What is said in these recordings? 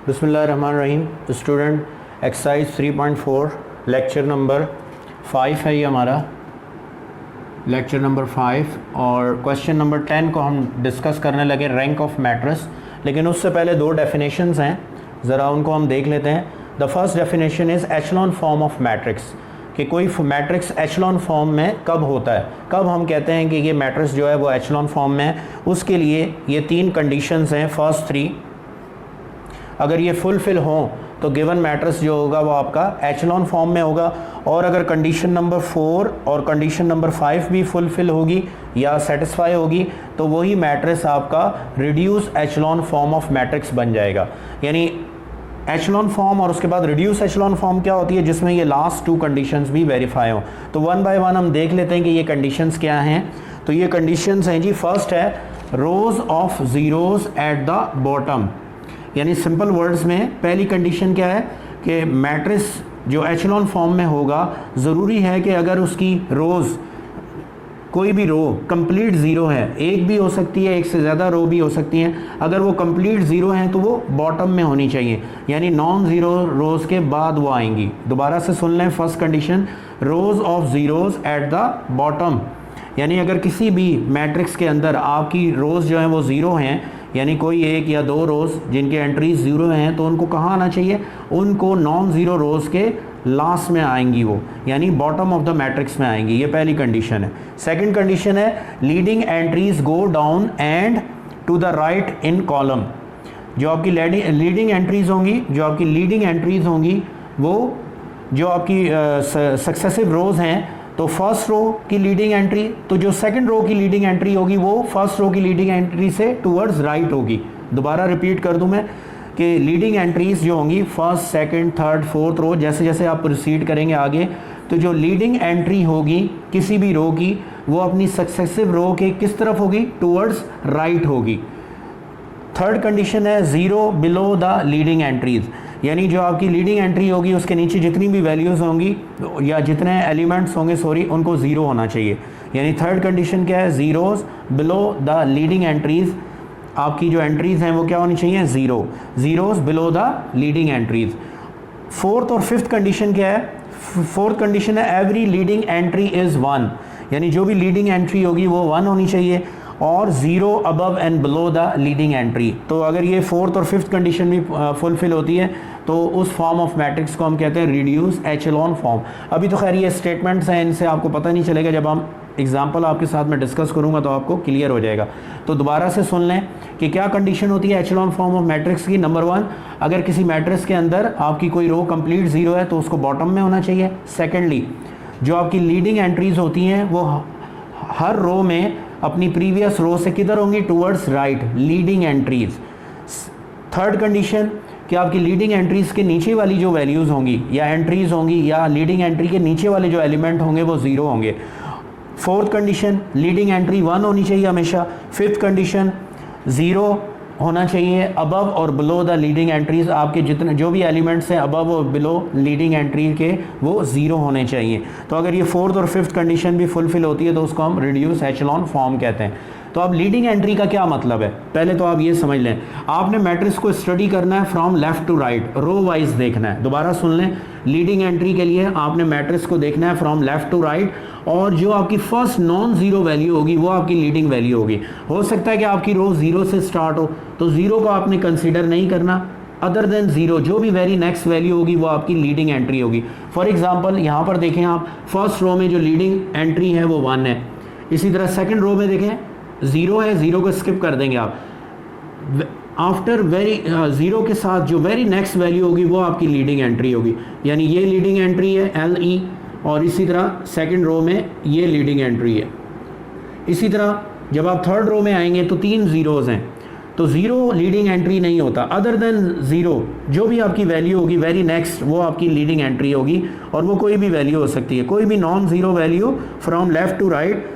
बिस्मिल्लाहिर्रहमानिर्रहीम। Student exercise 3.4 lecture number 5 है ये हमारा लेक्चर नंबर 5 और क्वेश्चन नंबर 10 को हम डिस्कस करने लगे रैंक ऑफ मैट्रिक्स। लेकिन उससे पहले दो डेफिनेशंस हैं, ज़रा उनको हम देख लेते हैं। The first definition is echelon form of matrix, कि कोई मैट्रिक्स एचलॉन फॉर्म में कब होता है, कब हम कहते हैं कि ये मैट्रिक्स जो है वो एचलॉन फॉर्म में है। उसके लिए ये तीन कंडीशंस हैं, फर्स्ट थ्री, अगर ये फुलफिल हों तो गिवन मैट्रिक्स जो होगा वो आपका एचलॉन फॉर्म में होगा। और अगर कंडीशन नंबर 4 और कंडीशन नंबर 5 भी फुलफिल होगी या सेटिस्फाई होगी तो वही मैट्रिक्स आपका reduce echelon form of matrix बन जाएगा। यानी एचलॉन फॉर्म और उसके बाद रिड्यूस एचलॉन फॉर्म क्या होती है, जिसमें ये लास्ट टू कंडीशंस भी वेरीफाई हों। तो वन बाय वन हम देख लेते हैं कि ये कंडीशंस क्या हैं। तो ये कंडीशंस हैं जी, फर्स्ट है रोज of zeros at the bottom. यानी सिंपल वर्ड्स में पहली कंडीशन क्या है कि मैट्रिक्स जो एचलॉन फॉर्म में होगा ज़रूरी है कि अगर उसकी रोज़ कोई भी रो कंप्लीट ज़ीरो है, एक भी हो सकती है, एक से ज़्यादा रो भी हो सकती हैं, अगर वो कंप्लीट ज़ीरो हैं तो वो बॉटम में होनी चाहिए, यानी नॉन ज़ीरो रोज़ के बाद वो आएंगी। दोबारा से सुन लें, first condition rose of zeros at the bottom, यानी अगर किसी भी मैट्रिक्स के अंदर आपकी रोज़ जो हैं वो ज़ीरो हैं, यानी कोई एक या दो रोज़ जिनके एंट्रीज ज़ीरो हैं, तो उनको कहाँ आना चाहिए, उनको नॉन ज़ीरो रोज़ के लास्ट में आएंगी वो, यानी बॉटम ऑफ द मैट्रिक्स में आएंगी। ये पहली कंडीशन है। सेकंड कंडीशन है leading entries go down and to the right in column. जो आपकी लीडिंग एंट्रीज होंगी वो जो आपकी सक्सेसिव रोज़ हैं, तो फर्स्ट रो की लीडिंग एंट्री, तो जो सेकंड रो की लीडिंग एंट्री होगी वो फर्स्ट रो की लीडिंग एंट्री से टूवर्ड्स राइट होगी। दोबारा रिपीट कर दूं मैं कि लीडिंग एंट्रीज जो होंगी first, second, third, fourth row, जैसे जैसे आप प्रोसीड करेंगे आगे, तो जो लीडिंग एंट्री होगी किसी भी रो की वो अपनी सक्सेसिव रो के किस तरफ होगी, टूवर्ड्स राइट होगी। थर्ड कंडीशन है zero below the leading entries, यानी जो आपकी लीडिंग एंट्री होगी उसके नीचे जितनी भी वैल्यूज़ होंगी या जितने एलिमेंट्स होंगे उनको ज़ीरो होना चाहिए। यानी थर्ड कंडीशन क्या है, zeros below the leading entries, आपकी जो एंट्रीज़ हैं वो क्या होनी चाहिए, zero, zeros below the leading entries. Fourth और फिफ्थ कंडीशन क्या है, फोर्थ कंडीशन है एवरी लीडिंग एंट्री इज़ 1, यानी जो भी लीडिंग एंट्री होगी वो 1 होनी चाहिए, और zero above and below the leading entry. तो अगर ये फोर्थ और फिफ्थ कंडीशन भी फुलफिल होती है तो उस फॉर्म ऑफ मैट्रिक्स को हम कहते हैं रिड्यूस एचलॉन फॉर्म। अभी तो खैर ये स्टेटमेंट्स हैं, इनसे आपको पता नहीं चलेगा, जब हम एग्जाम्पल आपके साथ में डिस्कस करूंगा तो आपको क्लियर हो जाएगा। तो दोबारा से सुन लें कि क्या कंडीशन होती है एचलॉन फॉर्म ऑफ मैट्रिक्स की। नंबर 1, अगर किसी मैट्रिक्स के अंदर आपकी कोई रो कंप्लीट ज़ीरो है तो उसको बॉटम में होना चाहिए। सेकेंडली, जो आपकी लीडिंग एंट्रीज होती हैं वो हर रो में अपनी प्रीवियस रो से किधर होंगी, towards right, leading entries. Third condition कि आपकी लीडिंग एंट्रीज़ के नीचे वाली जो वैल्यूज़ होंगी या एंट्रीज़ होंगी या लीडिंग एंट्री के नीचे वाले जो एलिमेंट होंगे वो ज़ीरो होंगे। फोर्थ कंडीशन लीडिंग एंट्री 1 होनी चाहिए हमेशा। फिफ्थ कंडीशन ज़ीरो होना चाहिए अबव और बिलो द लीडिंग एंट्रीज़, आपके जितने जो भी एलिमेंट्स हैं अबव और बिलो लीडिंग एंट्री के वो ज़ीरो होने चाहिए। तो अगर ये फोर्थ और फिफ्थ कंडीशन भी फुलफिल होती है तो उसको हम रिड्यूस एचलॉन फॉर्म कहते हैं। तो अब लीडिंग एंट्री का क्या मतलब है, पहले तो आप ये समझ लें, आपने मैट्रिक्स को स्टडी करना है from left to right, row wise देखना है। दोबारा सुन लें, लीडिंग एंट्री के लिए आपने मैट्रिक्स को देखना है फ्रॉम लेफ्ट टू राइट, और जो आपकी फर्स्ट नॉन ज़ीरो वैल्यू होगी वो आपकी लीडिंग वैल्यू होगी। हो सकता है कि आपकी रो ज़ीरो से स्टार्ट हो, तो ज़ीरो को आपने कंसिडर नहीं करना, अदर देन ज़ीरो जो भी वेरी नेक्स्ट वैल्यू होगी वो आपकी लीडिंग एंट्री होगी। फॉर एग्जांपल यहाँ पर देखें आप, फर्स्ट रो में जो लीडिंग एंट्री है वो 1 है। इसी तरह सेकंड रो में देखें ज़ीरो है, ज़ीरो को स्किप कर देंगे आप। आफ्टर वेरी ज़ीरो के साथ जो वेरी नेक्स्ट वैल्यू होगी वो आपकी लीडिंग एंट्री होगी, यानी ये लीडिंग एंट्री है LE, और इसी तरह सेकंड रो में ये लीडिंग एंट्री है। इसी तरह जब आप थर्ड रो में आएंगे तो 3 ज़ीरोज़ हैं, तो ज़ीरो लीडिंग एंट्री नहीं होता, अदर देन ज़ीरो जो भी आपकी वैल्यू होगी वेरी नेक्स्ट वो आपकी लीडिंग एंट्री होगी, और वो कोई भी वैल्यू हो सकती है, कोई भी non zero value from left to right,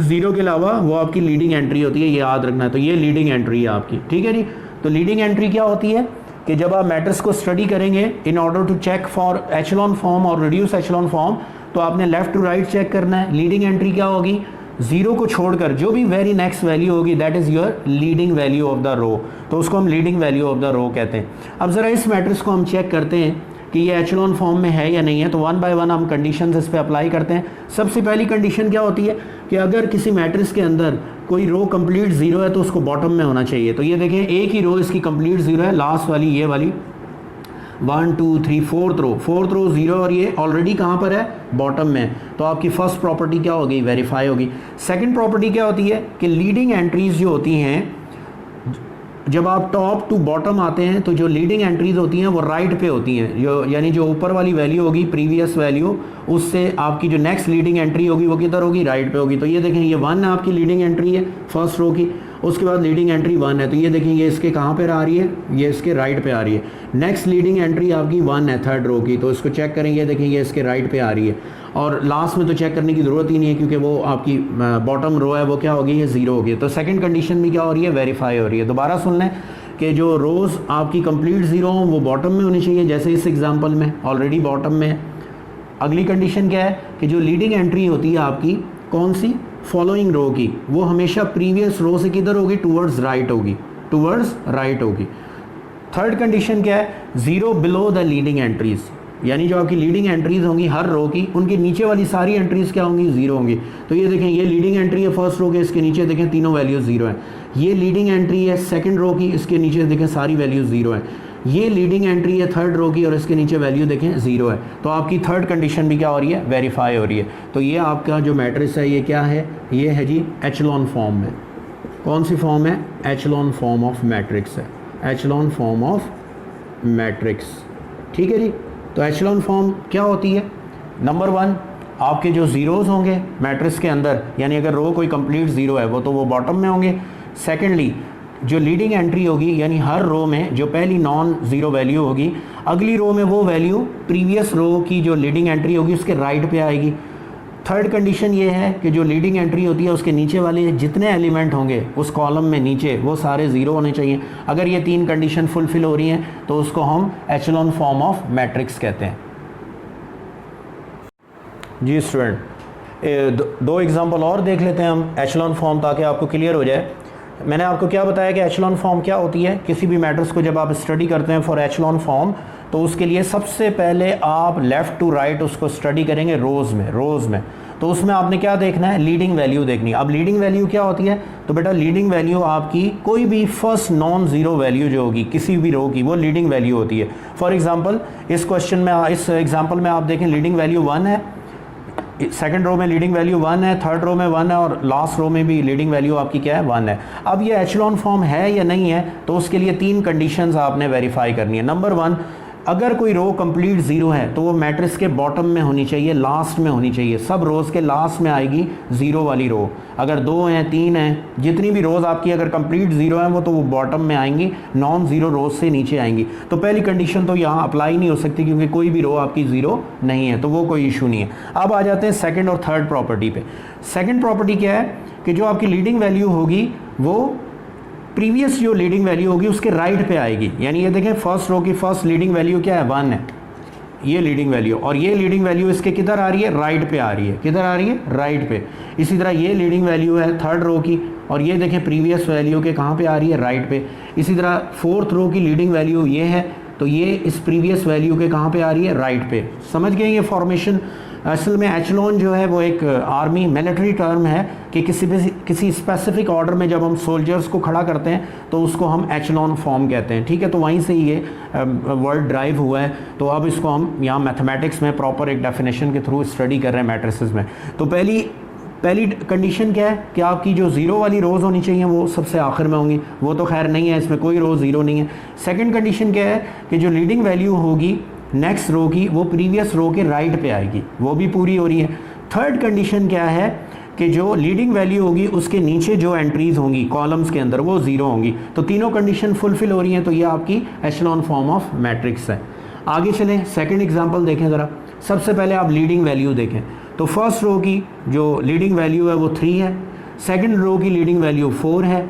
zero के अलावा वो आपकी लीडिंग एंट्री होती है, ये याद रखना है। तो ये लीडिंग एंट्री है आपकी, ठीक है जी। तो लीडिंग एंट्री क्या होती है कि जब आप मैट्रिक्स को स्टडी करेंगे in order to check for echelon form और रिड्यूस एचलॉन फॉर्म, तो आपने लेफ़्ट टू राइट चेक करना है। लीडिंग एंट्री क्या होगी, ज़ीरो को छोड़कर जो भी वेरी नेक्स्ट वैल्यू होगी that is your leading value of the row, तो उसको हम leading value of the row कहते हैं। अब ज़रा इस मैट्रिक्स को हम चेक करते हैं कि ये एचेलॉन फॉर्म में है या नहीं है, तो वन बाय वन हम कंडीशंस इस पे अप्लाई करते हैं। सबसे पहली कंडीशन क्या होती है कि अगर किसी मैट्रिक्स के अंदर कोई रो कंप्लीट ज़ीरो है तो उसको बॉटम में होना चाहिए। तो ये देखें एक ही रो इसकी कंप्लीट ज़ीरो है, लास्ट वाली ये वाली 1 2 3 फोर्थ रो ज़ीरो और ये ऑलरेडी कहाँ पर है, बॉटम में। तो आपकी फर्स्ट प्रॉपर्टी क्या होगी, वेरीफाई होगी। सेकंड प्रॉपर्टी क्या होती है कि लीडिंग एंट्रीज जो होती हैं, जब आप टॉप टू बॉटम आते हैं तो जो लीडिंग एंट्रीज होती हैं वो राइट पे होती हैं, जो यानी जो ऊपर वाली वैल्यू होगी प्रीवियस वैल्यू, उससे आपकी जो नेक्स्ट लीडिंग एंट्री होगी वो किधर होगी, राइट पे होगी। तो ये देखें ये 1 आपकी लीडिंग एंट्री है फर्स्ट रो की, उसके बाद लीडिंग एंट्री 1 है, तो ये देखें ये इसके कहाँ पर आ रही है, ये इसके राइट पे आ रही है। नेक्स्ट लीडिंग एंट्री आपकी 1 है थर्ड रो की, तो इसको चेक करेंगे, देखें ये इसके राइट पे आ रही है। और लास्ट में तो चेक करने की ज़रूरत ही नहीं है क्योंकि वो आपकी बॉटम रो है वो क्या होगी, ये ज़ीरो होगी। तो सेकंड कंडीशन भी क्या हो रही है, वेरीफाई हो रही है। दोबारा सुन लें कि जो रोज़ आपकी कंप्लीट ज़ीरो हो वो बॉटम में होनी चाहिए, जैसे इस एग्जांपल में ऑलरेडी बॉटम में है। अगली कंडीशन क्या है कि जो लीडिंग एंट्री होती है आपकी कौन सी, फॉलोइंग रो की, वो हमेशा प्रीवियस रो से किधर होगी, टूवर्ड्स राइट होगी, टूवर्ड्स राइट होगी। थर्ड कंडीशन क्या है, zero below the leading entries, यानी जो आपकी लीडिंग एंट्रीज़ होंगी हर रो की, उनके नीचे वाली सारी एंट्रीज़ क्या होंगी, ज़ीरो होंगी। तो ये देखें ये लीडिंग एंट्री है फर्स्ट रो के, इसके नीचे देखें तीनों वैल्यूज़ ज़ीरो हैं। ये लीडिंग एंट्री है सेकंड रो की, इसके नीचे देखें सारी वैल्यूज़ ज़ीरो हैं। ये लीडिंग एंट्री है थर्ड रो की और इसके नीचे वैल्यू देखें ज़ीरो है। तो आपकी थर्ड कंडीशन भी क्या हो रही है, वेरीफाई हो रही है। तो ये आपका जो मैट्रिक्स है ये क्या है, ये है जी एचेलॉन फॉर्म में। कौन सी फॉर्म है, एचेलॉन फॉर्म ऑफ मैट्रिक्स है, एचेलॉन फॉर्म ऑफ मैट्रिक्स। ठीक है जी। तो एचेलॉन फॉर्म क्या होती है, नंबर 1 आपके जो ज़ीरोज़ होंगे मैट्रिक्स के अंदर, यानी अगर रो कोई कंप्लीट ज़ीरो है वो तो वो बॉटम में होंगे। सेकेंडली जो लीडिंग एंट्री होगी, यानी हर रो में जो पहली नॉन ज़ीरो वैल्यू होगी, अगली रो में वो वैल्यू प्रीवियस रो की जो लीडिंग एंट्री होगी उसके राइट पे आएगी। थर्ड कंडीशन ये है कि जो लीडिंग एंट्री होती है उसके नीचे वाले जितने एलिमेंट होंगे उस कॉलम में नीचे वो सारे ज़ीरो होने चाहिए। अगर ये तीन कंडीशन फुलफिल हो रही हैं तो उसको हम एचेलॉन फॉर्म ऑफ मैट्रिक्स कहते हैं। जी स्टूडेंट, दो एग्जांपल और देख लेते हैं हम एचेलॉन फॉर्म, ताकि आपको क्लियर हो जाए। मैंने आपको क्या बताया कि एचेलॉन फॉर्म क्या होती है। किसी भी मैट्रिक्स को जब आप स्टडी करते हैं फॉर एचेलॉन फॉर्म, तो उसके लिए सबसे पहले आप लेफ़्ट टू राइट उसको स्टडी करेंगे रोज़ में। तो उसमें आपने क्या देखना है, लीडिंग वैल्यू देखनी है। अब लीडिंग वैल्यू क्या होती है, तो बेटा लीडिंग वैल्यू आपकी कोई भी फर्स्ट नॉन ज़ीरो वैल्यू जो होगी किसी भी रो की, वो लीडिंग वैल्यू होती है। फॉर एग्जांपल इस क्वेश्चन में, इस एग्जांपल में आप देखें लीडिंग वैल्यू 1 है, सेकंड रो में लीडिंग वैल्यू 1 है, थर्ड रो में 1 है और लास्ट रो में भी लीडिंग वैल्यू आपकी क्या है, 1 है। अब ये एचेलॉन फॉर्म है या नहीं है, तो उसके लिए तीन कंडीशंस आपने वेरीफाई करनी है। नंबर 1, अगर कोई रो कंप्लीट ज़ीरो है तो वो मैट्रिक्स के बॉटम में होनी चाहिए, लास्ट में होनी चाहिए। सब रोज़ के लास्ट में आएगी ज़ीरो वाली रो। अगर 2 हैं 3 हैं, जितनी भी रोज़ आपकी अगर कंप्लीट ज़ीरो हैं वो तो वो बॉटम में आएंगी, नॉन ज़ीरो रोज़ से नीचे आएंगी। तो पहली कंडीशन तो यहाँ अप्लाई नहीं हो सकती क्योंकि कोई भी रो आपकी ज़ीरो नहीं है, तो वो कोई इशू नहीं है। अब आ जाते हैं सेकेंड और थर्ड प्रॉपर्टी पे। सेकेंड प्रॉपर्टी क्या है कि जो आपकी लीडिंग वैल्यू होगी वो प्रीवियस जो लीडिंग वैल्यू होगी उसके राइट पे आएगी। यानी ये देखें फर्स्ट रो की फर्स्ट लीडिंग वैल्यू क्या है, 1 है, ये लीडिंग वैल्यू, और ये लीडिंग वैल्यू इसके किधर आ रही है, राइट पे आ रही है। किधर आ रही है, राइट पे। इसी तरह ये लीडिंग वैल्यू है थर्ड रो की, और ये देखें प्रीवियस वैल्यू के कहाँ पे आ रही है, राइट पे। इसी तरह फोर्थ रो की लीडिंग वैल्यू ये है, तो ये इस प्रीवियस वैल्यू के कहाँ पे आ रही है, राइट पे। समझ गए ये फॉर्मेशन। असल में एचेलॉन जो है वो एक आर्मी मिलिट्री टर्म है कि किसी स्पेसिफिक ऑर्डर में जब हम सोल्जर्स को खड़ा करते हैं तो उसको हम एचेलॉन फॉर्म कहते हैं। ठीक है, तो वहीं से ये वर्ड ड्राइव हुआ है। तो अब इसको हम यहाँ मैथमेटिक्स में प्रॉपर एक डेफिनेशन के थ्रू स्टडी कर रहे हैं मैट्रिसेस में। तो पहली कंडीशन क्या है कि आपकी जो ज़ीरो वाली रोज़ होनी चाहिए वो सबसे आखिर में होंगी, वो तो खैर नहीं है, इसमें कोई रोज़ ज़ीरो नहीं है। सेकंड कंडीशन क्या है कि जो लीडिंग वैल्यू होगी नेक्स्ट रो की वो प्रीवियस रो के राइट पे आएगी, वो भी पूरी हो रही है। थर्ड कंडीशन क्या है कि जो लीडिंग वैल्यू होगी उसके नीचे जो एंट्रीज होंगी कॉलम्स के अंदर वो ज़ीरो होंगी। तो तीनों कंडीशन फुलफिल हो रही हैं, तो ये आपकी एचेलॉन फॉर्म ऑफ मैट्रिक्स है। आगे चलें, सेकंड एग्जांपल देखें ज़रा। सबसे पहले आप लीडिंग वैल्यू देखें, तो फर्स्ट रो की जो लीडिंग वैल्यू है वो 3 है, सेकंड रो की लीडिंग वैल्यू 4 है,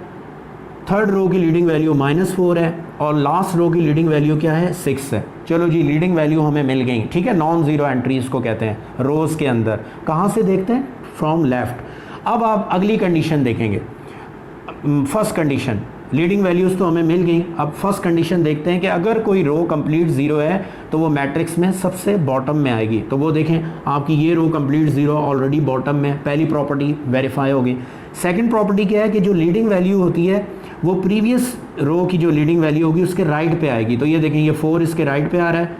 थर्ड रो की लीडिंग वैल्यू -4 है, और लास्ट रो की लीडिंग वैल्यू क्या है, 6 है। चलो जी, लीडिंग वैल्यू हमें मिल गई। ठीक है, नॉन ज़ीरो एंट्रीज़ को कहते हैं रोज़ के अंदर। कहाँ से देखते हैं, फ्रॉम लेफ़्ट। अब आप अगली कंडीशन देखेंगे, फर्स्ट कंडीशन लीडिंग वैल्यूज़ तो हमें मिल गई। अब फर्स्ट कंडीशन देखते हैं कि अगर कोई रो कंप्लीट ज़ीरो है तो वो मैट्रिक्स में सबसे बॉटम में आएगी। तो वो देखें आपकी ये row complete zero already bottom में, पहली प्रॉपर्टी वेरीफाई होगी। सेकंड प्रॉपर्टी क्या है कि जो लीडिंग वैल्यू होती है वो प्रीवियस रो की जो लीडिंग वैल्यू होगी उसके राइट पे आएगी। तो ये देखें ये 4 इसके राइट पे आ रहा है,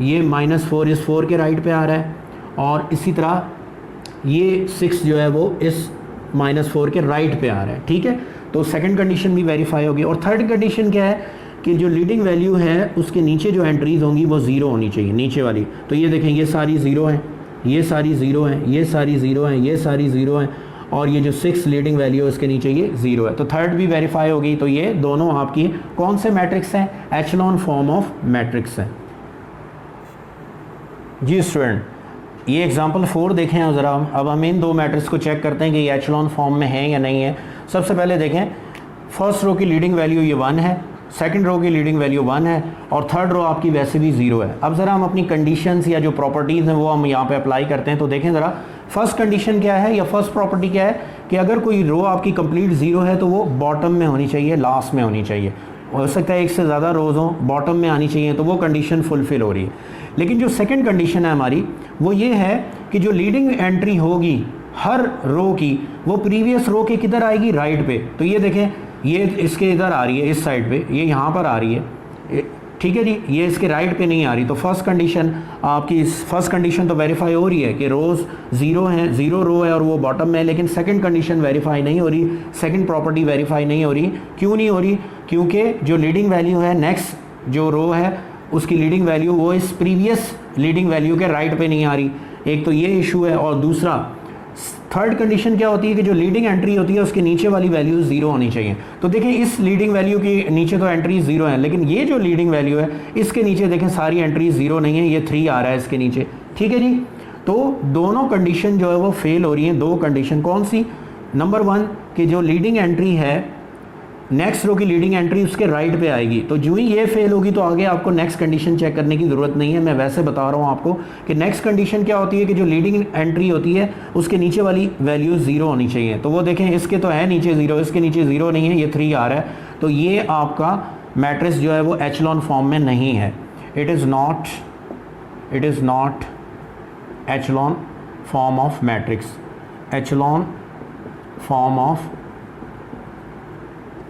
ये -4 इस 4 के राइट पे आ रहा है, और इसी तरह ये 6 जो है वो इस -4 के राइट पे आ रहा है। ठीक है, तो सेकंड कंडीशन भी वेरीफाई होगी। और थर्ड कंडीशन क्या है कि जो लीडिंग वैल्यू है उसके नीचे जो एंट्रीज होंगी वो ज़ीरो होनी चाहिए, नीचे वाली। तो ये देखें ये सारी ज़ीरो हैं, ये सारी ज़ीरो हैं, ये सारी ज़ीरो हैं, ये सारी ज़ीरो हैं, और ये जो 6 लीडिंग वैल्यू है उसके नीचे ये ज़ीरो है। तो थर्ड भी वेरीफाई होगी। तो ये दोनों आपकी कौन से मैट्रिक्स हैं? एचेलॉन फॉर्म ऑफ मैट्रिक्स हैं। जी स्टूडेंट, ये एग्जाम्पल 4 देखें ज़रा। अब हम इन दो मैट्रिक्स को चेक करते हैं कि ये एचेलॉन फॉर्म में है या नहीं है। सबसे पहले देखें, फर्स्ट रो की लीडिंग वैल्यू ये 1 है, सेकंड रो की लीडिंग वैल्यू 1 है, और थर्ड रो आपकी वैसे भी 0 है। अब ज़रा हम अपनी कंडीशंस या जो प्रॉपर्टीज़ हैं वो हम यहाँ पे अप्लाई करते हैं। तो देखें ज़रा, फर्स्ट कंडीशन क्या है या फर्स्ट प्रॉपर्टी क्या है कि अगर कोई रो आपकी कंप्लीट 0 है तो वो बॉटम में होनी चाहिए, लास्ट में होनी चाहिए। हो सकता है एक से ज़्यादा रोज़ हों, बॉटम में आनी चाहिए, तो वो कंडीशन फुलफ़िल हो रही है। लेकिन जो सेकंड कंडीशन है हमारी वो ये है कि जो लीडिंग एंट्री होगी हर रो की वो प्रीवियस रो के किधर आएगी? राइट पे। तो ये देखें ये इसके इधर आ रही है, इस साइड पे, ये यहाँ पर आ रही है। ठीक है जी, ये इसके राइट पे नहीं आ रही। तो फर्स्ट कंडीशन आपकी, फर्स्ट कंडीशन तो वेरीफाई हो रही है कि रोज़ 0 हैं, 0 रो है और वो बॉटम में है। लेकिन सेकंड कंडीशन वेरीफाई नहीं हो रही, सेकंड प्रॉपर्टी वेरीफाई नहीं हो रही। क्यों नहीं हो रही? क्योंकि जो लीडिंग वैल्यू है नेक्स्ट जो रो है उसकी लीडिंग वैल्यू वो इस प्रीवियस लीडिंग वैल्यू के राइट पे नहीं आ रही। एक तो ये इशू है, और दूसरा थर्ड कंडीशन क्या होती है कि जो लीडिंग एंट्री होती है उसके नीचे वाली वैल्यू 0 होनी चाहिए। तो देखें इस लीडिंग वैल्यू की नीचे तो एंट्री 0 है, लेकिन ये जो लीडिंग वैल्यू है इसके नीचे देखें सारी एंट्री 0 नहीं है, ये 3 आ रहा है इसके नीचे। ठीक है जी, तो दोनों कंडीशन जो है वो फेल हो रही हैं। दो कंडीशन कौन सी? नंबर 1 कि जो लीडिंग एंट्री है नेक्स्ट रो की लीडिंग एंट्री उसके राइट पे आएगी। तो जो ही ये फेल होगी तो आगे आपको नेक्स्ट कंडीशन चेक करने की ज़रूरत नहीं है। मैं वैसे बता रहा हूँ आपको कि नेक्स्ट कंडीशन क्या होती है कि जो लीडिंग एंट्री होती है उसके नीचे वाली वैल्यू 0 होनी चाहिए। तो वो देखें इसके तो है नीचे 0, इसके नीचे 0 नहीं है, ये 3 आ रहा है। तो ये आपका मैट्रिक्स जो है वो एचेलॉन फॉर्म में नहीं है। It is not echelon form of matrix, echelon form of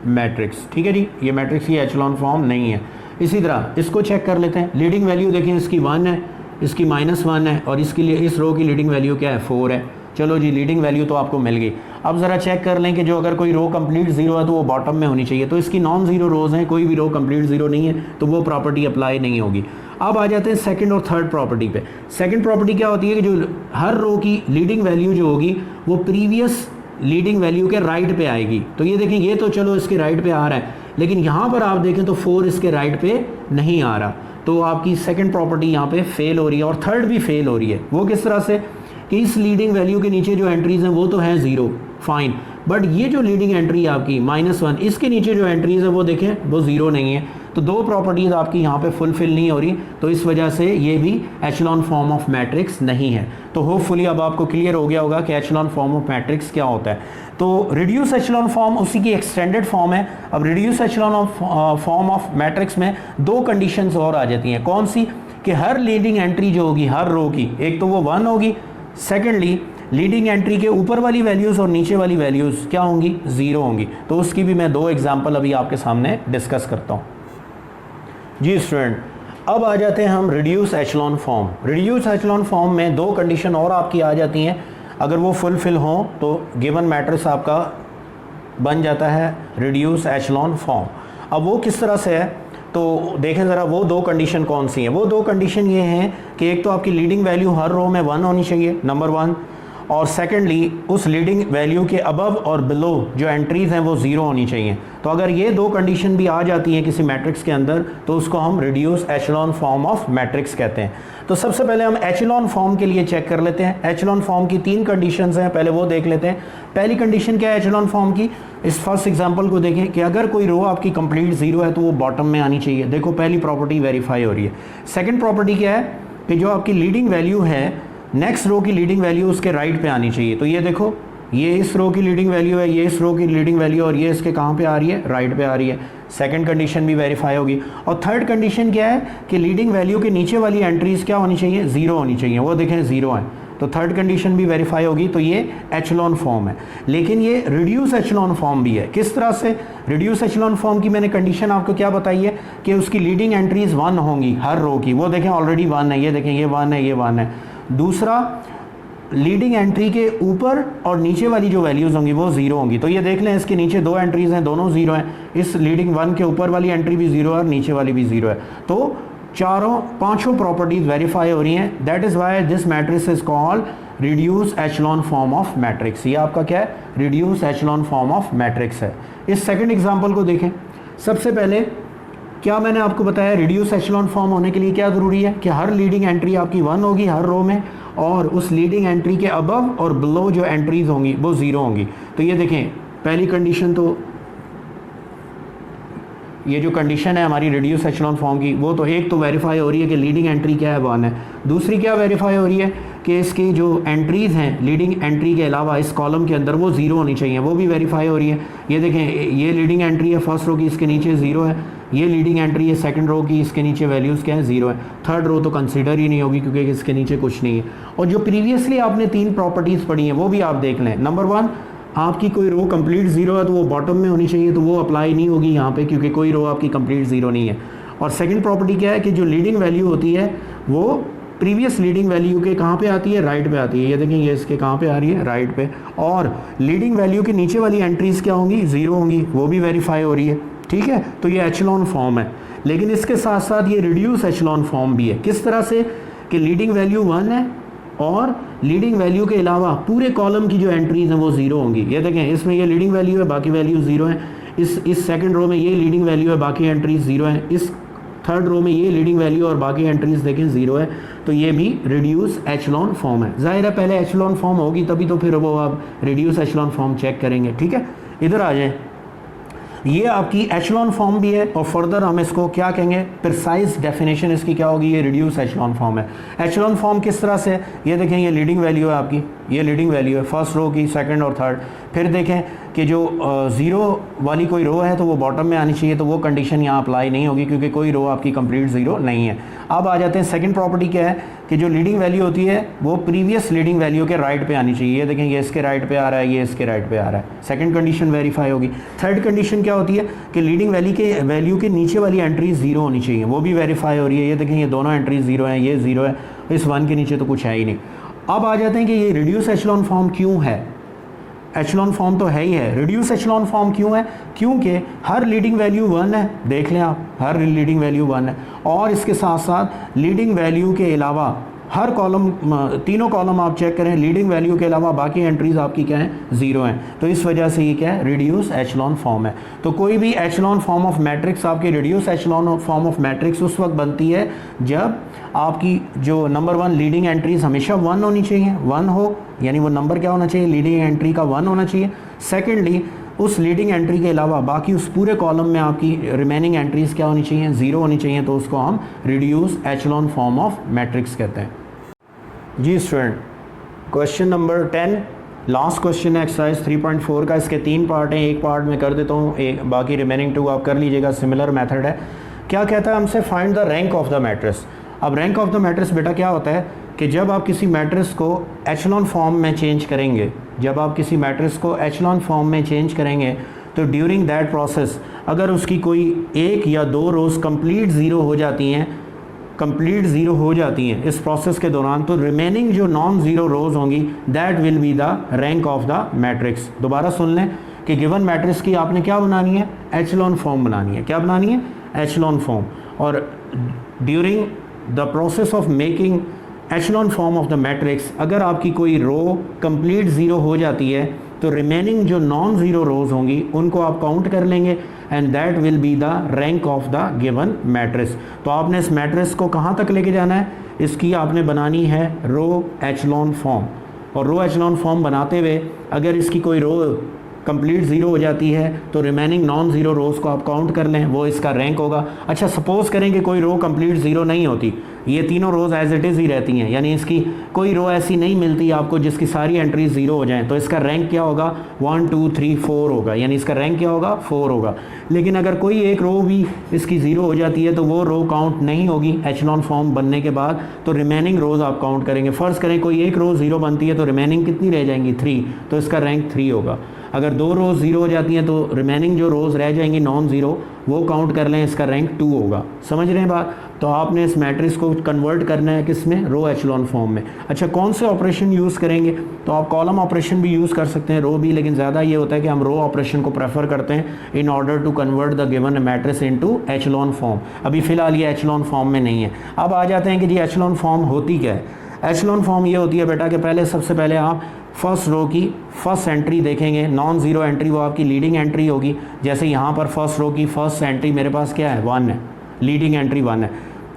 matrix. ठीक है जी, ये मैट्रिक्स की एचेलॉन फॉर्म नहीं है। इसी तरह इसको चेक कर लेते हैं। लीडिंग वैल्यू देखें इसकी 1 है, इसकी -1 है, और इसके लिए इस रो की लीडिंग वैल्यू क्या है? 4 है। चलो जी, लीडिंग वैल्यू तो आपको मिल गई। अब ज़रा चेक कर लें कि जो अगर कोई रो कंप्लीट 0 है तो वो बॉटम में होनी चाहिए। तो इसकी नॉन ज़ीरो रोज़ हैं, कोई भी रो कंप्लीट 0 नहीं है तो वो प्रॉपर्टी अप्लाई नहीं होगी। अब आ जाते हैं सेकंड और थर्ड प्रॉपर्टी पे। सेकंड प्रॉपर्टी क्या होती है कि जो हर रो की लीडिंग वैल्यू जो होगी वो प्रीवियस लीडिंग वैल्यू के राइट पे आएगी। तो ये देखें ये तो चलो इसके राइट पे आ रहा है, लेकिन यहाँ पर आप देखें तो 4 इसके राइट पे नहीं आ रहा। तो आपकी सेकंड प्रॉपर्टी यहाँ पे फेल हो रही है, और थर्ड भी फेल हो रही है। वो किस तरह से कि इस लीडिंग वैल्यू के नीचे जो एंट्रीज हैं वो तो हैं 0, फाइन, बट ये जो लीडिंग एंट्री है आपकी -1, इसके नीचे जो एंट्रीज है वो देखें वो 0 नहीं है। तो दो प्रॉपर्टीज़ आपकी यहाँ पे फुलफिल नहीं हो रही, तो इस वजह से ये भी एचेलॉन फॉर्म ऑफ मैट्रिक्स नहीं है। तो होपफुली अब आपको क्लियर हो गया होगा कि एचेलॉन फॉर्म ऑफ मैट्रिक्स क्या होता है। तो रिड्यूस एचेलॉन फॉर्म उसी की एक्सटेंडेड फॉर्म है। अब reduce echelon form of matrix में दो कंडीशंस और आ जाती हैं। कौन सी? कि हर लीडिंग एंट्री जो होगी हर रो की, एक तो वो 1 होगी, सेकेंडली लीडिंग एंट्री के ऊपर वाली वैल्यूज़ और नीचे वाली वैल्यूज़ क्या होंगी? 0 होंगी। तो उसकी भी मैं 2 एग्जाम्पल अभी आपके सामने डिस्कस करता हूँ। जी स्टूडेंट, अब आ जाते हैं हम reduce echelon form. Reduce echelon form में 2 कंडीशन और आपकी आ जाती हैं। अगर वो फुलफिल हों तो गिवन मैट्रिक्स आपका बन जाता है रिड्यूस एचेलॉन फॉर्म। अब वो किस तरह से है तो देखें ज़रा, वो 2 कंडीशन कौन सी हैं। वो 2 कंडीशन ये हैं कि एक तो आपकी लीडिंग वैल्यू हर रो में 1 होनी चाहिए, नंबर 1, और सेकेंडली उस लीडिंग वैल्यू के अबव और बिलो जो एंट्रीज़ हैं वो 0 होनी चाहिए। तो अगर ये 2 कंडीशन भी आ जाती हैं किसी मैट्रिक्स के अंदर तो उसको हम reduce echelon form of matrix कहते हैं। तो सबसे पहले हम एचेलॉन फॉर्म के लिए चेक कर लेते हैं। एचेलॉन फॉर्म की 3 कंडीशंस हैं, पहले वो देख लेते हैं। पहली कंडीशन क्या है एचेलॉन फॉर्म की? इस फर्स्ट एग्जांपल को देखें कि अगर कोई रो आपकी कंप्लीट 0 है तो वो बॉटम में आनी चाहिए। देखो पहली प्रॉपर्टी वेरीफाई हो रही है। सेकेंड प्रॉपर्टी क्या है कि जो आपकी लीडिंग वैल्यू है नेक्स्ट रो की लीडिंग वैल्यू उसके राइट पे आनी चाहिए। तो ये देखो ये इस रो की लीडिंग वैल्यू है, ये इस रो की लीडिंग वैल्यू, और ये इसके कहाँ पे आ रही है, राइट पे आ रही है। सेकंड कंडीशन भी वेरीफाई होगी। और थर्ड कंडीशन क्या है कि लीडिंग वैल्यू के नीचे वाली एंट्रीज क्या होनी चाहिए, ज़ीरो होनी चाहिए। वो देखें ज़ीरो है, तो थर्ड कंडीशन भी वेरीफाई होगी। तो ये एचलॉन फॉर्म है। लेकिन ये रिड्यूस एचलॉन फॉर्म भी है। किस तरह से? रिड्यूस एचलॉन फॉर्म की मैंने कंडीशन आपको क्या बताई है कि उसकी लीडिंग एंट्रीज 1 होंगी हर रो की। वो देखें ऑलरेडी 1 है, ये देखें ये 1 है, ये 1 है। दूसरा, लीडिंग एंट्री के ऊपर और नीचे वाली जो वैल्यूज़ होंगी वो ज़ीरो होंगी। तो ये देख लें, इसके नीचे 2 एंट्रीज़ हैं, दोनों ज़ीरो हैं। इस लीडिंग 1 के ऊपर वाली एंट्री भी ज़ीरो है और नीचे वाली भी ज़ीरो है। तो पांचों प्रॉपर्टीज़ वेरीफाई हो रही हैं। That is why this matrix is called reduce echelon form of matrix. ये आपका क्या है, reduce echelon form of matrix है। इस सेकंड एग्जांपल को देखें। सबसे पहले क्या मैंने आपको बताया, रिड्यूस एचलॉन फॉर्म होने के लिए क्या ज़रूरी है कि हर लीडिंग एंट्री आपकी 1 होगी हर रो में, और उस लीडिंग एंट्री के अबव और बिलो जो एंट्रीज होंगी वो ज़ीरो होंगी। तो ये देखें, पहली कंडीशन तो ये जो कंडीशन है हमारी रिड्यूस एचलॉन फॉर्म की, वो तो एक तो वेरीफाई हो रही है कि लीडिंग एंट्री क्या है, 1 है। दूसरी क्या वेरीफाई हो रही है कि इसकी जो एंट्रीज़ हैं लीडिंग एंट्री के अलावा इस कॉलम के अंदर वो ज़ीरो होनी चाहिए, वो भी वेरीफाई हो रही है। ये देखें, ये लीडिंग एंट्री है फर्स्ट रो की, इसके नीचे ज़ीरो है। ये लीडिंग एंट्री है सेकंड रो की, इसके नीचे वैल्यूज़ क्या है, ज़ीरो है। थर्ड रो तो कंसीडर ही नहीं होगी क्योंकि इसके नीचे कुछ नहीं है। और जो प्रीवियसली आपने 3 प्रॉपर्टीज़ पढ़ी हैं वो भी आप देख लें। नंबर 1, आपकी कोई रो कंप्लीट ज़ीरो है तो वो बॉटम में होनी चाहिए, तो वो अप्लाई नहीं होगी यहाँ पे क्योंकि कोई रो आपकी कंप्लीट ज़ीरो नहीं है। और सेकंड प्रॉपर्टी क्या है कि जो लीडिंग वैल्यू होती है वो प्रीवियस लीडिंग वैल्यू के कहाँ पे आती है, राइट पे आती है। ये देखें, ये इसके कहाँ पे आ रही है, राइट पे। और लीडिंग वैल्यू के नीचे वाली एंट्रीज़ क्या होंगी, ज़ीरो होंगी, वो भी वेरीफाई हो रही है। ठीक है, तो ये एचलॉन फॉर्म है। लेकिन इसके साथ साथ ये रिड्यूस एचलॉन फॉर्म भी है। किस तरह से कि लीडिंग वैल्यू 1 है और लीडिंग वैल्यू के अलावा पूरे कॉलम की जो एंट्रीज़ हैं वो ज़ीरो होंगी। ये देखें, इसमें ये लीडिंग वैल्यू है, बाकी वैल्यू ज़ीरो है। इस सेकंड रो में ये लीडिंग वैल्यू है, बाकी एंट्रीज ज़ीरो हैं। इस थर्ड रो में ये लीडिंग वैल्यू और बाकी एंट्रीज देखें ज़ीरो है। तो ये भी रिड्यूस एचलॉन फॉर्म है। जाहिर है पहले एचलॉन फॉर्म होगी तभी तो फिर वो आप रिड्यूस एचलॉन फॉर्म चेक करेंगे। ठीक है, इधर आ जाएँ। ये आपकी एचलॉन फॉर्म भी है और फर्दर हम इसको क्या कहेंगे, प्रिसाइज डेफिनेशन इसकी क्या होगी, ये रिड्यूस एचलॉन फॉर्म है। एचलॉन फॉर्म किस तरह से, ये देखें, ये लीडिंग वैल्यू है आपकी, ये लीडिंग वैल्यू है फर्स्ट रो की, सेकंड और थर्ड। फिर देखें कि जो ज़ीरो वाली कोई रो है तो वो बॉटम में आनी चाहिए, तो वो कंडीशन यहाँ अप्लाई नहीं होगी क्योंकि कोई रो आपकी कंप्लीट ज़ीरो नहीं है। अब आ जाते हैं सेकंड प्रॉपर्टी क्या है कि जो लीडिंग वैल्यू होती है वो प्रीवियस लीडिंग वैल्यू के राइट पे आनी चाहिए। ये देखें, ये इसके राइट पे आ रहा है, ये इसके राइट पे आ रहा है। सेकंड कंडीशन वेरीफाई होगी। थर्ड कंडीशन क्या होती है कि लीडिंग वैल्यू के नीचे वाली एंट्री ज़ीरो होनी चाहिए, वो भी वेरीफाई हो रही है। ये देखें, ये दोनों एंट्रीज ज़ीरो हैं, ये ज़ीरो है, इस 1 के नीचे तो कुछ है ही नहीं। अब आ जाते हैं कि ये रिड्यूस एचलॉन फॉर्म क्यों है। एचलॉन फॉर्म तो है ही है, रिड्यूस एचलॉन फॉर्म क्यों है, क्योंकि हर लीडिंग वैल्यू 1 है। देख लें आप, हर लीडिंग वैल्यू 1 है और इसके साथ साथ लीडिंग वैल्यू के अलावा हर कॉलम, तीनों कॉलम आप चेक करें, लीडिंग वैल्यू के अलावा बाकी एंट्रीज आपकी क्या हैं, ज़ीरो हैं। तो इस वजह से ये क्या है, रिड्यूस एचलॉन फॉर्म है। तो कोई भी एचलॉन फॉर्म ऑफ मैट्रिक्स आपकी reduce echelon form of matrix उस वक्त बनती है जब आपकी जो नंबर 1 लीडिंग एंट्रीज हमेशा 1 होनी चाहिए, 1 हो, यानी वो नंबर क्या होना चाहिए, लीडिंग एंट्री का 1 होना चाहिए। सेकेंडली, उस लीडिंग एंट्री के अलावा बाकी उस पूरे कॉलम में आपकी रिमेनिंग एंट्रीज क्या होनी चाहिए, ज़ीरो होनी चाहिए। तो उसको हम reduce echelon form of matrix कहते हैं। जी student, question number 10 last question है एक्सरसाइज 3.4 का। इसके 3 पार्ट हैं, एक पार्ट में कर देता हूँ, एक बाकी रिमेनिंग 2 आप कर लीजिएगा। सिमिलर मेथड है। क्या कहता है हमसे, find the rank of the matrix. अब रैंक ऑफ द मैट्रिक्स बेटा क्या होता है कि जब आप किसी मैट्रिक्स को एचलॉन फॉर्म में चेंज करेंगे, जब आप किसी मैट्रिक्स को एचलॉन फॉर्म में चेंज करेंगे तो ड्यूरिंग दैट प्रोसेस अगर उसकी कोई 1 या 2 रोज़ कंप्लीट ज़ीरो हो जाती हैं, कंप्लीट ज़ीरो हो जाती हैं इस प्रोसेस के दौरान, तो रिमेनिंग जो नॉन ज़ीरो रोज़ होंगी that will be the rank of the matrix. दोबारा सुन लें कि गिवन मैट्रिक्स की आपने क्या बनानी है, एचलॉन फॉर्म बनानी है। क्या बनानी है, एचलॉन फॉर्म। और during the process of making echelon form of the matrix अगर आपकी कोई रो कंप्लीट ज़ीरो हो जाती है तो रिमेनिंग जो नॉन ज़ीरो रोज़ होंगी उनको आप काउंट कर लेंगे and that will be the rank of the given matrix. तो आपने इस मैट्रिक्स को कहाँ तक लेके जाना है, इसकी आपने बनानी है रो एचलॉन फॉर्म। और रो एचलॉन फॉर्म बनाते हुए अगर इसकी कोई रो कंप्लीट ज़ीरो हो जाती है तो रिमेनिंग नॉन ज़ीरो रोज़ को आप काउंट कर लें, वो इसका रैंक होगा। अच्छा सपोज़ करें कि कोई रो कंप्लीट ज़ीरो नहीं होती, ये तीनों रोज़ एज इट इज़ ही रहती हैं, यानी इसकी कोई रो ऐसी नहीं मिलती आपको जिसकी सारी एंट्रीज ज़ीरो हो जाएं, तो इसका रैंक क्या होगा 1 2 3 4 होगा, यानी इसका रैंक क्या होगा 4 होगा। लेकिन अगर कोई एक रो भी इसकी ज़ीरो हो जाती है तो वो रो काउंट नहीं होगी एचलॉन फॉर्म बनने के बाद, तो रिमेनिंग रोज़ आप काउंट करेंगे। फ़र्ज़ करें कोई एक रो ज़ीरो बनती है तो रिमेनिंग कितनी रह जाएंगी 3, तो इसका रैंक 3 होगा। अगर दो रोज़ ज़ीरो हो जाती हैं तो रिमेनिंग जो रोज़ रह जाएंगी नॉन ज़ीरो वो काउंट कर लें, इसका रैंक 2 होगा। समझ रहे हैं बात? तो आपने इस मैट्रिक्स को कन्वर्ट करना है किस में, रो एचलॉन फॉर्म में। अच्छा कौन से ऑपरेशन यूज़ करेंगे, तो आप कॉलम ऑपरेशन भी यूज़ कर सकते हैं, रो भी, लेकिन ज़्यादा ये होता है कि हम रो ऑपरेशन को प्रेफर करते हैं in order to convert the given matrix into echelon form. अभी फ़िलहाल ये एचलॉन फॉर्म में नहीं है। अब आ जाते हैं कि जी एचलॉन फॉर्म होती क्या है। एचलॉन फॉर्म ये होती है बेटा कि पहले सबसे पहले आप फर्स्ट रो की फर्स्ट एंट्री देखेंगे, नॉन ज़ीरो एंट्री वो आपकी लीडिंग एंट्री होगी। जैसे यहाँ पर फर्स्ट रो की फर्स्ट एंट्री मेरे पास क्या है 1 है, लीडिंग एंट्री 1 है,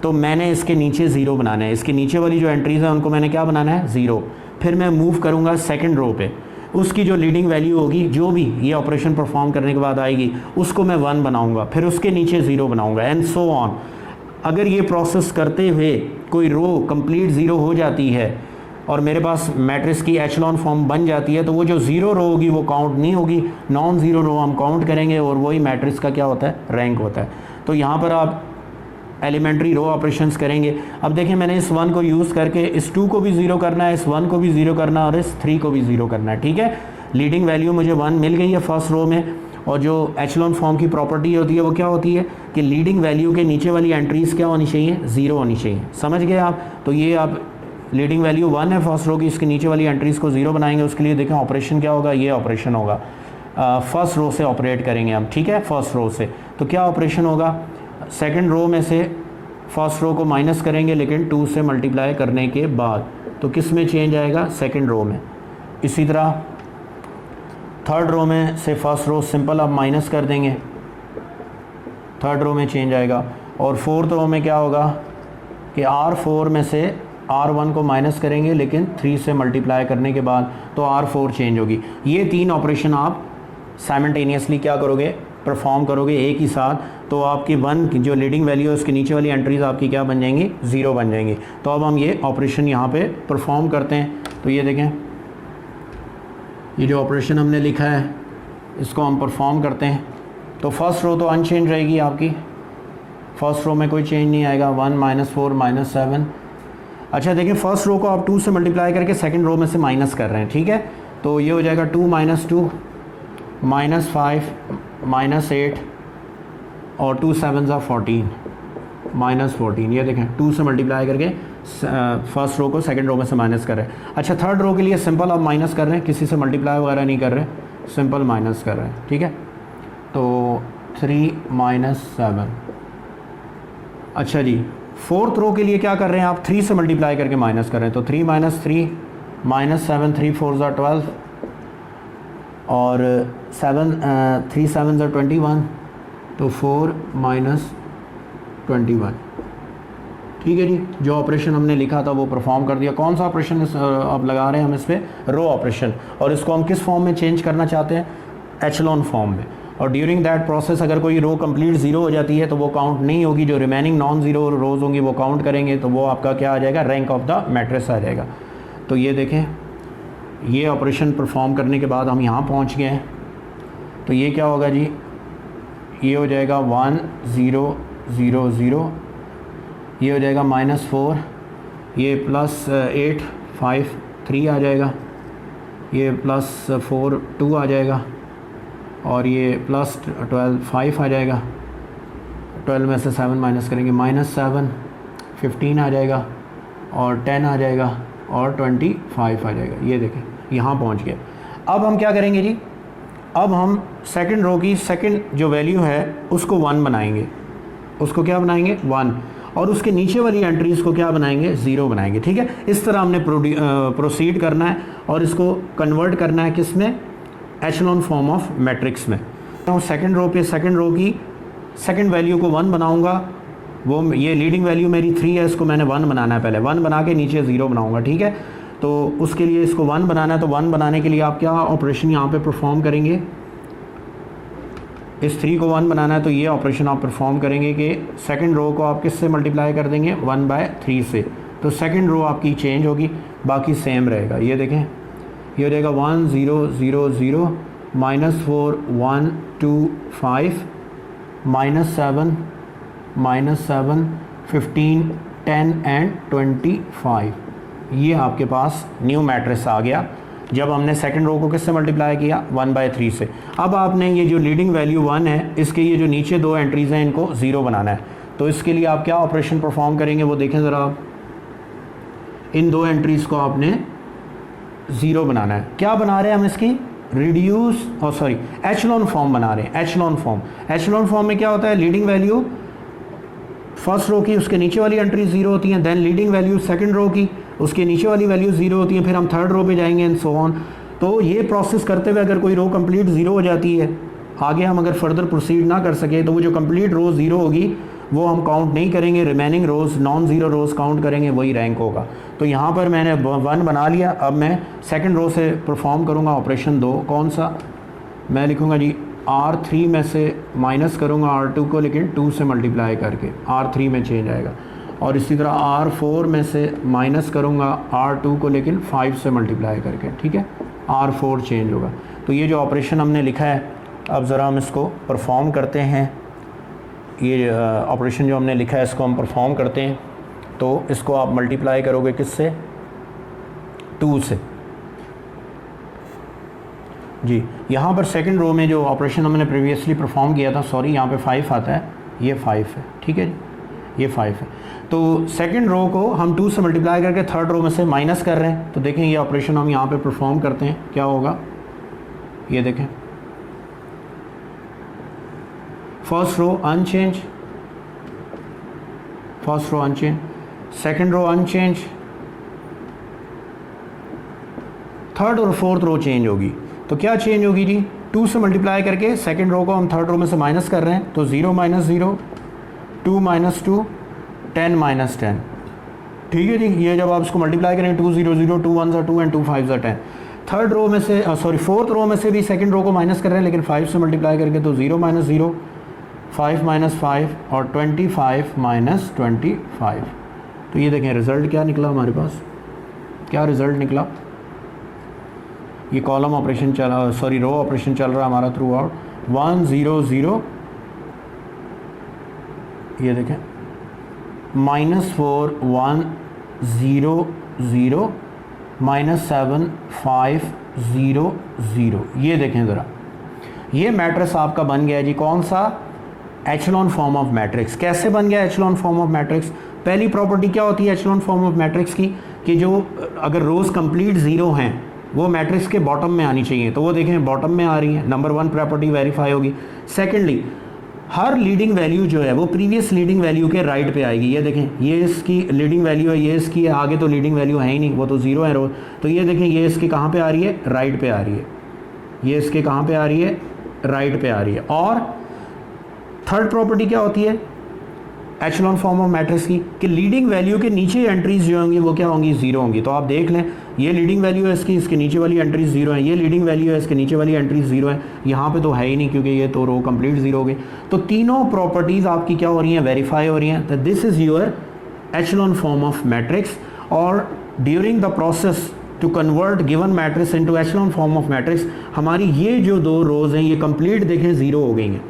तो मैंने इसके नीचे ज़ीरो बनाना है। इसके नीचे वाली जो एंट्रीज़ हैं उनको मैंने क्या बनाना है 0। फिर मैं मूव करूँगा सेकंड रो पे, उसकी जो लीडिंग वैल्यू होगी जो भी ये ऑपरेशन परफॉर्म करने के बाद आएगी उसको मैं 1 बनाऊँगा, फिर उसके नीचे 0 बनाऊँगा एंड सो ऑन। अगर ये प्रोसेस करते हुए कोई रो कंप्लीट ज़ीरो हो जाती है और मेरे पास मैट्रिक्स की एचलॉन फॉर्म बन जाती है तो वो जो ज़ीरो रो होगी वो काउंट नहीं होगी, नॉन ज़ीरो रो हम काउंट करेंगे और वही मैट्रिक्स का क्या होता है रैंक होता है। तो यहाँ पर आप एलिमेंट्री रो ऑपरेशंस करेंगे। अब देखें मैंने इस 1 को यूज़ करके इस 2 को भी ज़ीरो करना है, इस 1 को भी ज़ीरो करना है और इस 3 को भी ज़ीरो करना है। ठीक है, लीडिंग वैल्यू मुझे 1 मिल गई है फर्स्ट रो में, और जो एचलॉन फॉर्म की प्रॉपर्टी होती है वो क्या होती है कि लीडिंग वैल्यू के नीचे वाली एंट्रीज़ क्या होनी चाहिए 0 होनी चाहिए। समझ गए आप? तो ये आप लीडिंग वैल्यू 1 है फर्स्ट रो की, इसके नीचे वाली एंट्रीज़ को 0 बनाएंगे। उसके लिए देखें ऑपरेशन क्या होगा, ये ऑपरेशन होगा, फर्स्ट रो से ऑपरेट करेंगे हम। ठीक है, फर्स्ट रो से तो क्या ऑपरेशन होगा, सेकंड रो में से फर्स्ट रो को माइनस करेंगे लेकिन 2 से मल्टीप्लाई करने के बाद, तो किस में चेंज आएगा सेकंड रो में। इसी तरह थर्ड रो में से फर्स्ट रो सिंपल आप माइनस कर देंगे, थर्ड रो में चेंज आएगा। और फोर्थ रो में क्या होगा कि R4 में से R1 को माइनस करेंगे लेकिन 3 से मल्टीप्लाई करने के बाद, तो R4 चेंज होगी। ये 3 ऑपरेशन आप साइमल्टेनियसली क्या करोगे, परफॉर्म करोगे एक ही साथ, तो आपकी 1 की जो लीडिंग वैल्यू है उसके नीचे वाली एंट्रीज आपकी क्या बन जाएंगी 0 बन जाएंगी। तो अब हम ये ऑपरेशन यहाँ पे परफॉर्म करते हैं। तो ये देखें, ये जो ऑपरेशन हमने लिखा है इसको हम परफॉर्म करते हैं। तो फर्स्ट रो तो अनचेंज रहेगी आपकी, फर्स्ट रो में कोई चेंज नहीं आएगा, 1 -4 -7। अच्छा देखिए फर्स्ट रो को आप 2 से मल्टीप्लाई करके सेकंड रो में से माइनस कर रहे हैं। ठीक है, तो ये हो जाएगा 2 - 2 -5 -8 और 2 7 14 -14। ये देखें 2 से मल्टीप्लाई करके फर्स्ट रो को सेकंड रो में से माइनस कर रहे हैं। अच्छा थर्ड रो के लिए सिंपल आप माइनस कर रहे हैं, किसी से मल्टीप्लाई वगैरह नहीं कर रहे, सिंपल माइनस कर रहे हैं। ठीक है, तो 3 - 7। अच्छा जी, फोर्थ रो के लिए क्या कर रहे हैं आप, 3 से मल्टीप्लाई करके माइनस कर रहे हैं। तो 3 - 3 -7 3 4 12 और 3 7 21, तो 4 - 21। ठीक है जी, जो ऑपरेशन हमने लिखा था वो परफॉर्म कर दिया। कौन सा ऑपरेशन आप लगा रहे हैं हम इस पर, रो ऑपरेशन, और इसको हम किस फॉर्म में चेंज करना चाहते हैं, एचलॉन फॉर्म में। और ड्यूरिंग दैट प्रोसेस अगर कोई रो कंप्लीट 0 हो जाती है तो वो काउंट नहीं होगी, जो रिमेनिंग नॉन ज़ीरो रोज़ होंगी वो काउंट करेंगे, तो वो आपका क्या आ जाएगा, रैंक ऑफ द मैट्रिक्स आ जाएगा। तो ये देखें, ये ऑपरेशन परफॉर्म करने के बाद हम यहाँ पहुँच गए हैं। तो ये क्या होगा जी, ये हो जाएगा 1 0 0 0, ये हो जाएगा -4, ये +8 5 3 आ जाएगा, ये +4 2 आ जाएगा, और ये +12 5 आ जाएगा। 12 में से 7 माइनस करेंगे, -7 15 आ जाएगा, और 10 आ जाएगा, और 25 आ जाएगा। ये देखें यहाँ पहुँच गए। अब हम क्या करेंगे जी, अब हम सेकंड रो की सेकंड जो वैल्यू है उसको 1 बनाएंगे, उसको क्या बनाएंगे 1, और उसके नीचे वाली एंट्रीज़ को क्या बनाएंगे 0 बनाएंगे। ठीक है, इस तरह हमने प्रोसीड करना है और इसको कन्वर्ट करना है किस में, एचलॉन फॉर्म ऑफ मैट्रिक्स में। तो सेकंड रो पे सेकंड रो की सेकंड वैल्यू को 1 बनाऊंगा, वो ये लीडिंग वैल्यू मेरी 3 है, इसको मैंने 1 बनाना है, पहले 1 बना के नीचे 0 बनाऊंगा। ठीक है, तो उसके लिए इसको 1 बनाना है, तो 1 बनाने के लिए आप क्या ऑपरेशन यहाँ पे परफॉर्म करेंगे, इस 3 को 1 बनाना है तो ये ऑपरेशन आप परफॉर्म करेंगे कि सेकंड रो को आप किससे मल्टीप्लाई कर देंगे 1/3 से, तो सेकंड रो आपकी चेंज होगी, बाकी सेम रहेगा। ये देखें, ये हो जाएगा 1 0 0 0 -4 1 2 5 -7 -7 15 10 एंड 25। ये आपके पास न्यू मैट्रिक्स आ गया जब हमने सेकंड रो को किससे मल्टीप्लाई किया 1/3 से। अब आपने ये जो लीडिंग वैल्यू 1 है, इसके ये जो नीचे 2 एंट्रीज़ हैं इनको 0 बनाना है। तो इसके लिए आप क्या ऑपरेशन परफॉर्म करेंगे वो देखें ज़रा आप। इन 2 एंट्रीज़ को आपने 0 बनाना है। क्या बना रहे हैं हम इसकी रिड्यूस और सॉरी एचलॉन फॉर्म बना रहे हैं। एचलॉन फॉर्म में क्या होता है, लीडिंग वैल्यू फर्स्ट रो की उसके नीचे वाली एंट्री 0 होती हैं, then leading value second row की उसके नीचे वाली वैल्यू 0 होती है, फिर हम थर्ड रो पे जाएंगे एंड सो ऑन। तो ये प्रोसेस करते हुए अगर कोई रो कंप्लीट 0 हो जाती है, आगे हम अगर फर्दर प्रोसीड ना कर सके तो वो जो कंप्लीट रो 0 होगी वो हम काउंट नहीं करेंगे, रिमेनिंग रोज़ नॉन ज़ीरो रोज़ काउंट करेंगे, वही रैंक होगा। तो यहाँ पर मैंने 1 बना लिया। अब मैं सेकंड रो से परफॉर्म करूँगा ऑपरेशन 2। कौन सा, मैं लिखूँगा जी R3 में से माइनस करूँगा R2 को, लेकिन 2 से मल्टीप्लाई करके R3 में चेंज आएगा। और इसी तरह R4 में से माइनस करूँगा R2 को, लेकिन 5 से मल्टीप्लाई करके, ठीक है, R4 चेंज होगा। तो ये जो ऑपरेशन हमने लिखा है, अब ज़रा हम इसको परफॉर्म करते हैं। ये ऑपरेशन जो हमने लिखा है इसको हम परफॉर्म करते हैं। तो इसको आप मल्टीप्लाई करोगे किससे, 2 से जी। यहाँ पर सेकंड रो में जो ऑपरेशन हमने प्रीवियसली परफॉर्म किया था, सॉरी यहाँ पे 5 आता है, ये 5 है, ठीक है जी, ये 5 है। तो सेकंड रो को हम 2 से मल्टीप्लाई करके थर्ड रो में से माइनस कर रहे हैं। तो देखें ये ऑपरेशन हम यहाँ पे परफॉर्म करते हैं, क्या होगा, ये देखें, first row unchange, first row unchange, second row unchange, third और फोर्थ रो चेंज होगी। तो क्या चेंज होगी जी, 2 से मल्टीप्लाई करके सेकंड रो को हम थर्ड रो में से माइनस कर रहे हैं। तो 0 - 0 2 - 2 10 - 10, ठीक है जी। ये जब आप इसको मल्टीप्लाई करेंगे 2 0 0 2 1 2 एंड 2 5 10। थर्ड रो में से सॉरी फोर्थ रो में से भी सेकंड रो को माइनस कर रहे हैं, लेकिन 5 से मल्टीप्लाई करके, तो 0 - 0 5 - 5 और 25 - 25। तो ये देखें रिज़ल्ट क्या निकला हमारे पास, क्या रिज़ल्ट निकला। ये कॉलम ऑपरेशन चला, सॉरी रो ऑपरेशन चल रहा है हमारा थ्रू आउट। 1 0 0, ये देखें, -4 1 0 0 -7 5 0 0। ये देखें ज़रा, ये मैट्रिक्स आपका बन गया जी। कौन सा, एचलॉन फॉर्म ऑफ मैट्रिक्स। कैसे बन गया एचलॉन फॉर्म ऑफ मैट्रिक्स। पहली प्रॉपर्टी क्या होती है एचलॉन फॉर्म ऑफ मैट्रिक्स की, कि जो अगर रोज़ कंप्लीट 0 हैं वो मैट्रिक्स के बॉटम में आनी चाहिए। तो वो देखें बॉटम में आ रही है, नंबर 1 प्रॉपर्टी वेरीफाई होगी। सेकेंडली, हर लीडिंग वैल्यू जो है वो प्रीवियस लीडिंग वैल्यू के राइट पे आएगी। ये देखें, ये इसकी लीडिंग वैल्यू है, ये इसकी है, आगे तो लीडिंग वैल्यू है ही नहीं, वो तो 0 है रोज। तो ये देखें, ये इसके कहाँ पे आ रही है, राइट पे आ रही है, ये इसके कहाँ पे आ रही है, राइट पे आ रही है। और थर्ड प्रॉपर्टी क्या होती है एचलॉन फॉर्म ऑफ मैट्रिक्स की, कि लीडिंग वैल्यू के नीचे एंट्रीज जो होंगी वो क्या होंगी, 0 होंगी। तो आप देख लें, ये लीडिंग वैल्यू है इसकी, इसके नीचे वाली एंट्रीज 0 है, ये लीडिंग वैल्यू है इसके नीचे वाली एंट्रीज 0 है, यहाँ पे तो है ही नहीं क्योंकि ये तो रो कंप्लीट 0 हो गई। तो तीनों प्रॉपर्टीज़ आपकी क्या हो रही हैं, वेरीफाई हो रही हैं। तो this is your echelon form of matrix. और during the process to convert given matrix into echelon form of matrix, हमारी ये जो 2 रोज़ हैं ये कंप्लीट देखें 0 हो गई हैं।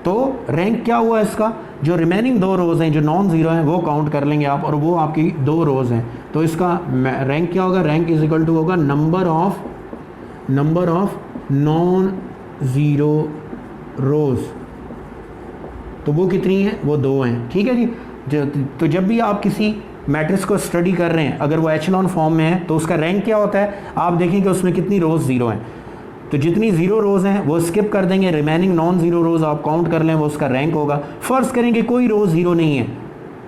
तो रैंक क्या हुआ इसका, जो रिमेनिंग 2 रोज़ हैं जो नॉन ज़ीरो हैं वो काउंट कर लेंगे आप, और वो आपकी 2 रोज़ हैं। तो इसका रैंक क्या होगा, रैंक इज इक्वल टू होगा नंबर ऑफ नॉन ज़ीरो रोज़। तो वो कितनी है, वो 2 हैं, ठीक है जी। तो जब भी आप किसी मैट्रिक्स को स्टडी कर रहे हैं, अगर वो एचलॉन फॉर्म में है तो उसका रैंक क्या होता है, आप देखें कि उसमें कितनी रोज़ 0 हैं। तो जितनी 0 रोज़ हैं वो स्किप कर देंगे, रिमेनिंग नॉन ज़ीरो रोज़ आप काउंट कर लें, वो उसका रैंक होगा। फ़र्ज़ करें कि कोई रोज़ 0 नहीं है,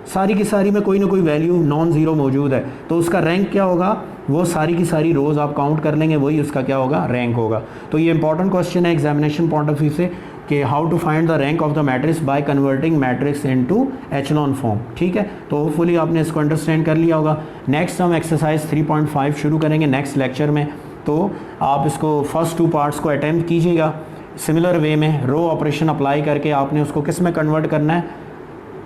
सारी की सारी में कोई ना कोई वैल्यू नॉन ज़ीरो मौजूद है, तो उसका रैंक क्या होगा, वो सारी की सारी रोज़ आप काउंट कर लेंगे, वही उसका क्या होगा, रैंक होगा। तो ये इंपॉर्टेंट क्वेश्चन है एग्जामिनेशन पॉइंट ऑफ व्यू से, कि how to find the rank of the matrix by converting matrix into echelon form. ठीक है, तो होपफुली आपने इसको अंडरस्टैंड कर लिया होगा। नेक्स्ट हम एक्सरसाइज 3.5 शुरू करेंगे नेक्स्ट लेक्चर में, तो आप इसको फर्स्ट 2 पार्ट्स को अटैम्प्ट कीजिएगा। सिमिलर वे में रो ऑपरेशन अप्लाई करके आपने उसको किस में कन्वर्ट करना है,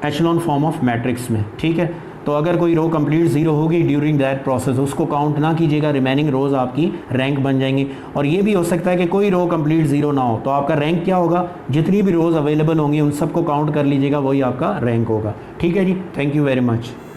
एचेलॉन फॉर्म ऑफ मैट्रिक्स में, ठीक है। तो अगर कोई रो कंप्लीट ज़ीरो होगी ड्यूरिंग दैट प्रोसेस, उसको काउंट ना कीजिएगा, रिमेनिंग रोज़ आपकी रैंक बन जाएंगी। और ये भी हो सकता है कि कोई रो कंप्लीट ज़ीरो ना हो, तो आपका रैंक क्या होगा, जितनी भी रोज़ अवेलेबल होंगी उन सबको काउंट कर लीजिएगा, वही आपका रैंक होगा, ठीक है जी। Thank you very much.